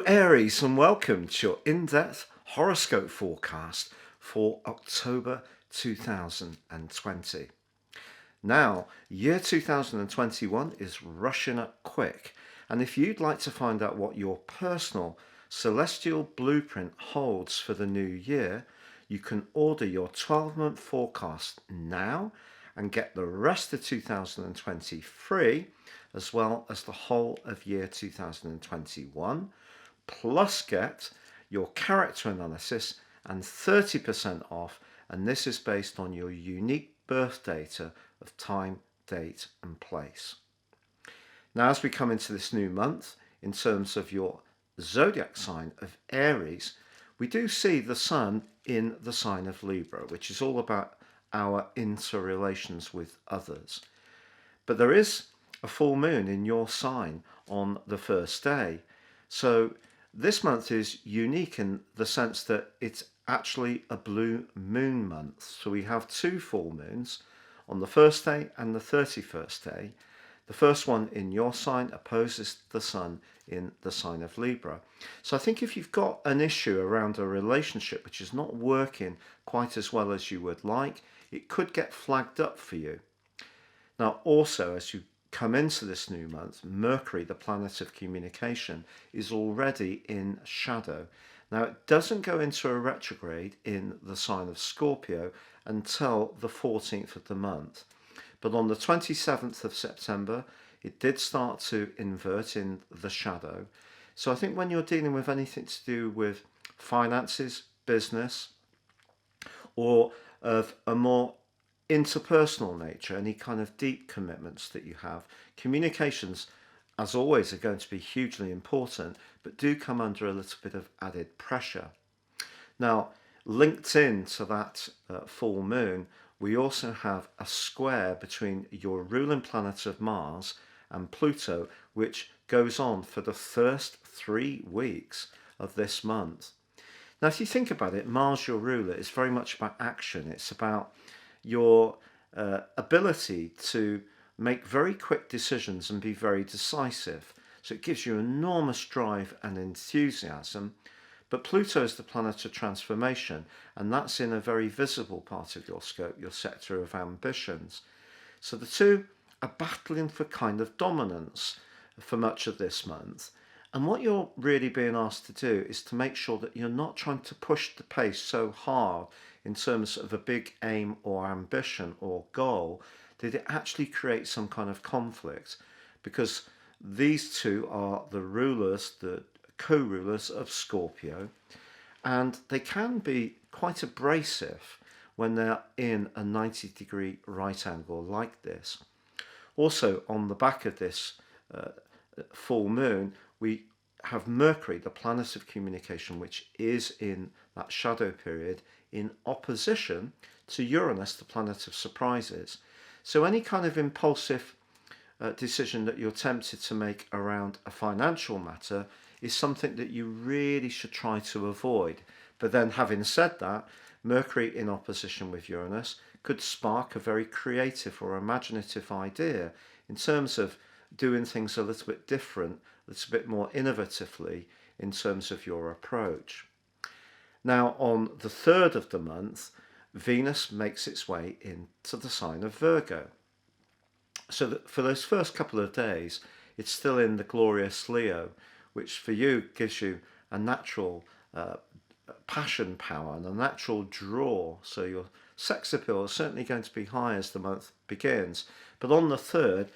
Hello Aries and welcome to your in-depth horoscope forecast for October 2020. Now, year 2021 is rushing up quick, and if you'd like to find out what your personal celestial blueprint holds for the new year, you can order your 12-month forecast now and get the rest of 2020 free, as well as the whole of year 2021, plus get your character analysis and 30% off, and this is based on your unique birth data of time, date and place. Now, as we come into this new month, in terms of your zodiac sign of Aries, we do see the sun in the sign of Libra, which is all about our interrelations with others. But there is a full moon in your sign on the first day. So this month is unique in the sense that it's actually a blue moon month. So we have two full moons on the first day and the 31st day. The first one in your sign opposes the sun in the sign of Libra. So I think if you've got an issue around a relationship which is not working quite as well as you would like, it could get flagged up for you. Now, also, as you come into this new month, Mercury, the planet of communication, is already in shadow. Now, it doesn't go into a retrograde in the sign of Scorpio until the 14th of the month. But on the 27th of September, it did start to invert in the shadow. So I think when you're dealing with anything to do with finances, business, or of a more interpersonal nature, any kind of deep commitments that you have, communications, as always, are going to be hugely important, but do come under a little bit of added pressure. Now, linked in to that full moon, we also have a square between your ruling planet of Mars and Pluto, which goes on for the first 3 weeks of this month. Now, if you think about it, Mars, your ruler, is very much about action. It's about your ability to make very quick decisions and be very decisive. So it gives you enormous drive and enthusiasm. But Pluto is the planet of transformation, and that's in a very visible part of your scope, your sector of ambitions. So the two are battling for kind of dominance for much of this month. And what you're really being asked to do is to make sure that you're not trying to push the pace so hard in terms of a big aim or ambition or goal that it actually creates some kind of conflict, because these two are the rulers, the co-rulers of Scorpio, and they can be quite abrasive when they're in a 90-degree right angle like this. Also, on the back of this full moon, we have Mercury, the planet of communication, which is in that shadow period, in opposition to Uranus, the planet of surprises. So any kind of impulsive decision that you're tempted to make around a financial matter is something that you really should try to avoid. But then, having said that, Mercury in opposition with Uranus could spark a very creative or imaginative idea in terms of doing things a little bit different, a little bit more innovatively in terms of your approach. Now, on the 3rd of the month, Venus makes its way into the sign of Virgo. So that for those first couple of days, it's still in the glorious Leo, which for you gives you a natural passion power and a natural draw. So your sex appeal is certainly going to be high as the month begins. But on the 3rd,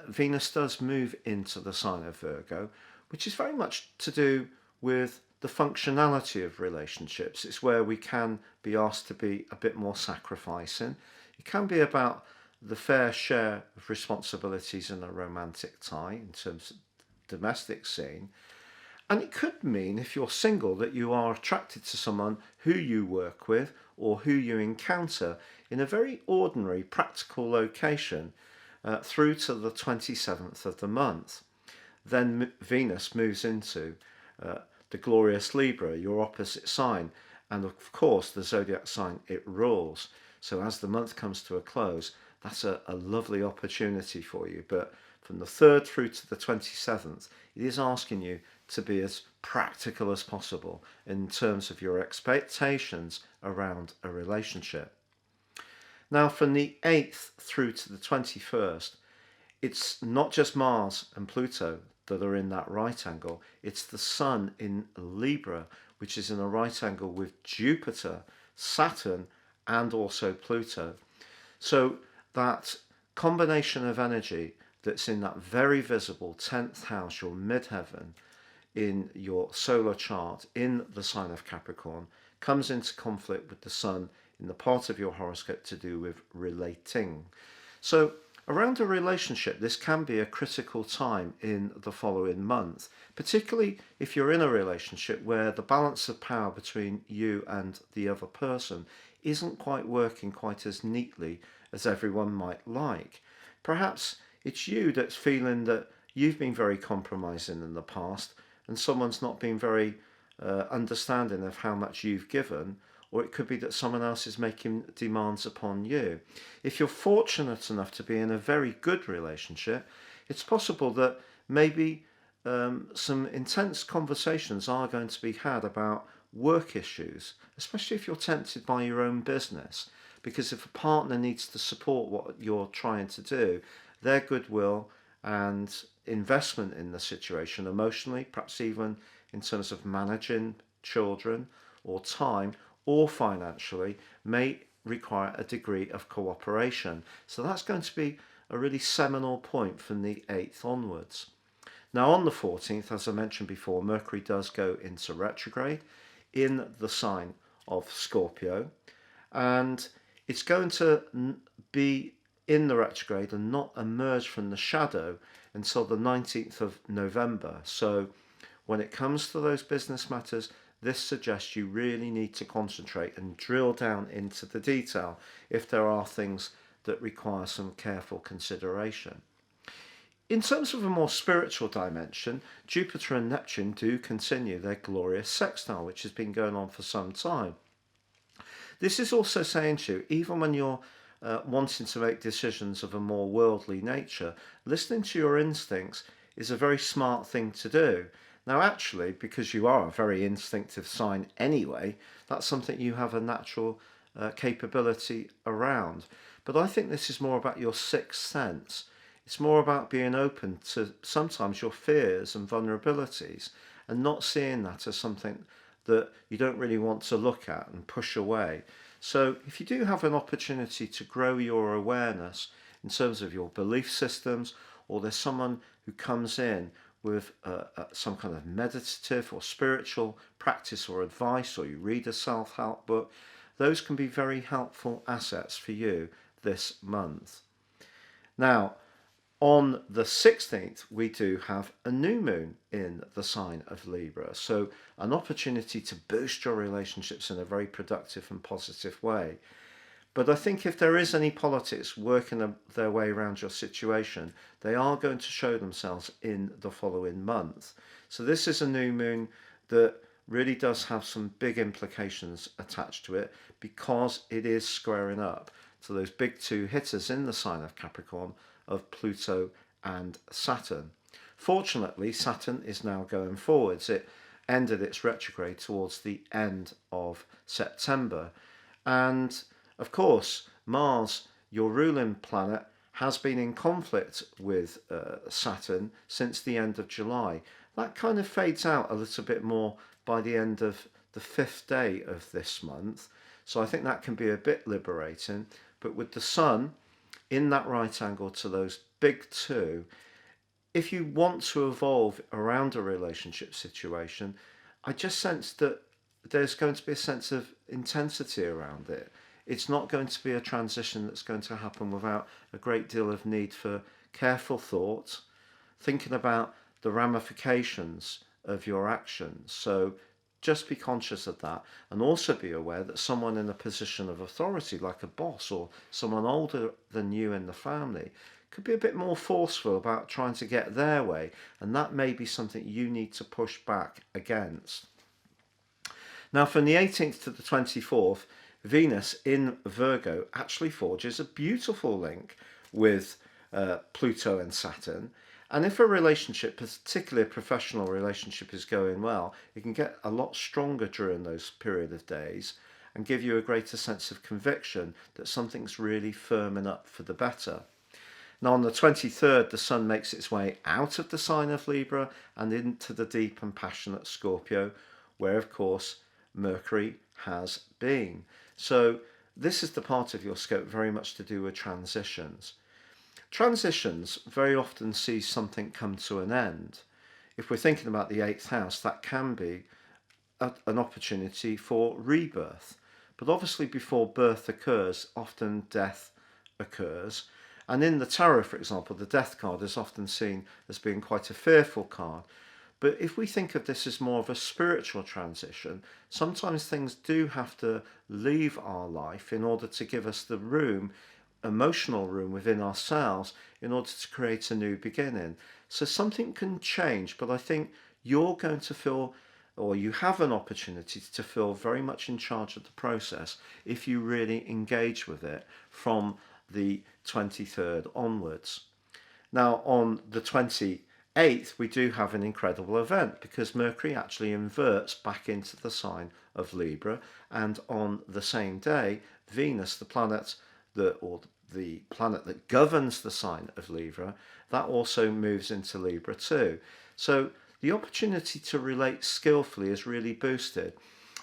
Venus does move into the sign of Virgo, which is very much to do with the functionality of relationships. It's where we can be asked to be a bit more sacrificing. It can be about the fair share of responsibilities in a romantic tie in terms of domestic scene. And it could mean, if you're single, that you are attracted to someone who you work with or who you encounter in a very ordinary, practical location through to the 27th of the month. Then Venus moves into the glorious Libra, your opposite sign, and of course the zodiac sign it rules. So as the month comes to a close, that's a lovely opportunity for you. But from the 3rd through to the 27th, it is asking you to be as practical as possible in terms of your expectations around a relationship. Now, from the 8th through to the 21st, it's not just Mars and Pluto that are in that right angle, it's the Sun in Libra, which is in a right angle with Jupiter, Saturn, and also Pluto. So that combination of energy that's in that very visible 10th house, your midheaven, in your solar chart in the sign of Capricorn, comes into conflict with the Sun in the part of your horoscope to do with relating. So around a relationship, this can be a critical time in the following month, particularly if you're in a relationship where the balance of power between you and the other person isn't quite working quite as neatly as everyone might like. Perhaps it's you that's feeling that you've been very compromising in the past and someone's not been very understanding of how much you've given, or it could be that someone else is making demands upon you. If you're fortunate enough to be in a very good relationship, it's possible that maybe some intense conversations are going to be had about work issues, especially if you're tempted by your own business. Because if a partner needs to support what you're trying to do, their goodwill and investment in the situation emotionally, perhaps even in terms of managing children or time, or financially, may require a degree of cooperation. So that's going to be a really seminal point from the 8th onwards. Now on the 14th, as I mentioned before, Mercury does go into retrograde in the sign of Scorpio, and it's going to be in the retrograde and not emerge from the shadow until the 19th of November. So when it comes to those business matters, this suggests you really need to concentrate and drill down into the detail if there are things that require some careful consideration. In terms of a more spiritual dimension, Jupiter and Neptune do continue their glorious sextile, which has been going on for some time. This is also saying to you, even when you're wanting to make decisions of a more worldly nature, listening to your instincts is a very smart thing to do. Now, actually, because you are a very instinctive sign anyway, that's something you have a natural capability around. But I think this is more about your sixth sense. It's more about being open to sometimes your fears and vulnerabilities and not seeing that as something that you don't really want to look at and push away. So if you do have an opportunity to grow your awareness in terms of your belief systems, or there's someone who comes in with some kind of meditative or spiritual practice or advice, or you read a self-help book, those can be very helpful assets for you this month. Now, on the 16th, we do have a new moon in the sign of Libra. So an opportunity to boost your relationships in a very productive and positive way. But I think if there is any politics working their way around your situation, they are going to show themselves in the following month. So this is a new moon that really does have some big implications attached to it, because it is squaring up to those big two hitters in the sign of Capricorn of Pluto and Saturn. Fortunately, Saturn is now going forwards. It ended its retrograde towards the end of September. And of course, Mars, your ruling planet, has been in conflict with Saturn since the end of July. That kind of fades out a little bit more by the end of the 5th day of this month. So I think that can be a bit liberating. But with the Sun in that right angle to those big two, if you want to evolve around a relationship situation, I just sense that there's going to be a sense of intensity around it. It's not going to be a transition that's going to happen without a great deal of need for careful thought, thinking about the ramifications of your actions. So just be conscious of that, and also be aware that someone in a position of authority, like a boss or someone older than you in the family, could be a bit more forceful about trying to get their way, and that may be something you need to push back against. Now, from the 18th to the 24th, Venus in Virgo actually forges a beautiful link with Pluto and Saturn, And if a relationship, particularly a professional relationship, is going well, it can get a lot stronger during those period of days and give you a greater sense of conviction that something's really firming up for the better. Now, on the 23rd, the sun makes its way out of the sign of Libra and into the deep and passionate Scorpio, where, of course, Mercury has been. So this is the part of your scope very much to do with transitions. Transitions very often see something come to an end. If we're thinking about the 8th house, that can be an opportunity for rebirth. But obviously, before birth occurs, often death occurs. And in the tarot, for example, the death card is often seen as being quite a fearful card. But if we think of this as more of a spiritual transition, sometimes things do have to leave our life in order to give us the room, emotional room within ourselves, in order to create a new beginning. So something can change, but I think you're going to feel, or you have an opportunity to feel very much in charge of the process if you really engage with it from the 23rd onwards. Now, on the 28th, we do have an incredible event because Mercury actually inverts back into the sign of Libra, and on the same day, Venus, the planet that governs the sign of Libra, that also moves into Libra too. So the opportunity to relate skillfully is really boosted.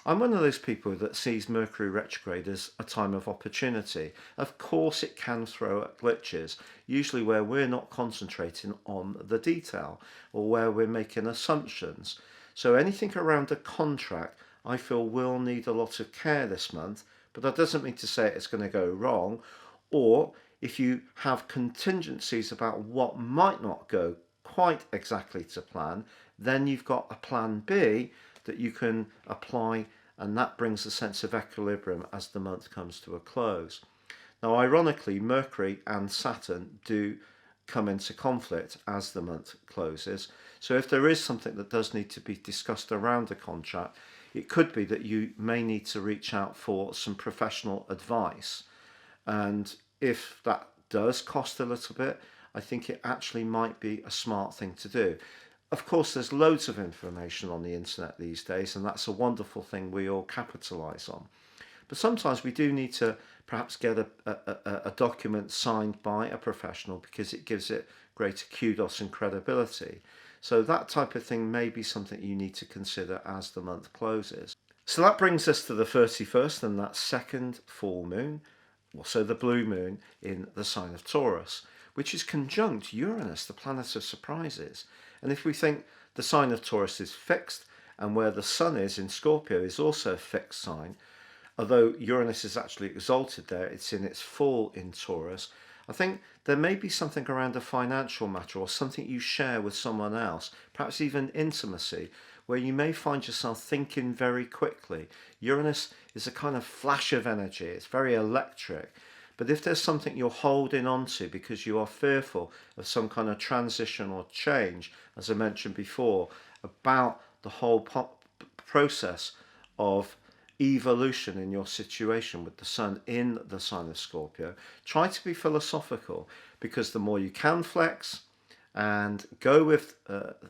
I'm one of those people that sees Mercury retrograde as a time of opportunity. Of course, it can throw up glitches, usually where we're not concentrating on the detail or where we're making assumptions. So anything around a contract, I feel, will need a lot of care this month, but that doesn't mean to say it's going to go wrong. Or if you have contingencies about what might not go quite exactly to plan, then you've got a plan B that you can apply, and that brings a sense of equilibrium as the month comes to a close. Now, ironically, Mercury and Saturn do come into conflict as the month closes. So if there is something that does need to be discussed around a contract, it could be that you may need to reach out for some professional advice. And if that does cost a little bit, I think it actually might be a smart thing to do. Of course, there's loads of information on the internet these days, and that's a wonderful thing we all capitalize on. But sometimes we do need to perhaps get a document signed by a professional because it gives it greater kudos and credibility. So that type of thing may be something you need to consider as the month closes. So that brings us to the 31st, and that second full moon, also the blue moon in the sign of Taurus, which is conjunct Uranus, the planet of surprises. And if we think the sign of Taurus is fixed, and where the sun is in Scorpio is also a fixed sign, although Uranus is actually exalted there, it's in its full in Taurus. I think there may be something around a financial matter or something you share with someone else, perhaps even intimacy, where you may find yourself thinking very quickly. Uranus is a kind of flash of energy, it's very electric. But if there's something you're holding on to because you are fearful of some kind of transition or change, as I mentioned before, about the whole process of evolution in your situation with the sun in the sign of Scorpio, try to be philosophical, because the more you can flex and go with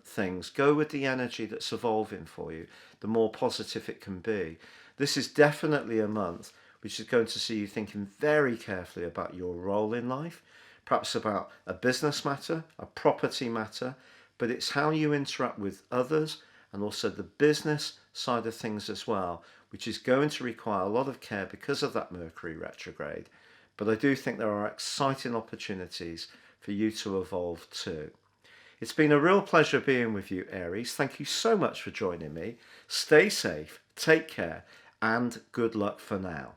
things, go with the energy that's evolving for you, the more positive it can be. This is definitely a month which is going to see you thinking very carefully about your role in life, perhaps about a business matter, a property matter, but it's how you interact with others and also the business side of things as well, which is going to require a lot of care because of that Mercury retrograde. But I do think there are exciting opportunities for you to evolve too. It's been a real pleasure being with you, Aries. Thank you so much for joining me. Stay safe, take care, and good luck for now.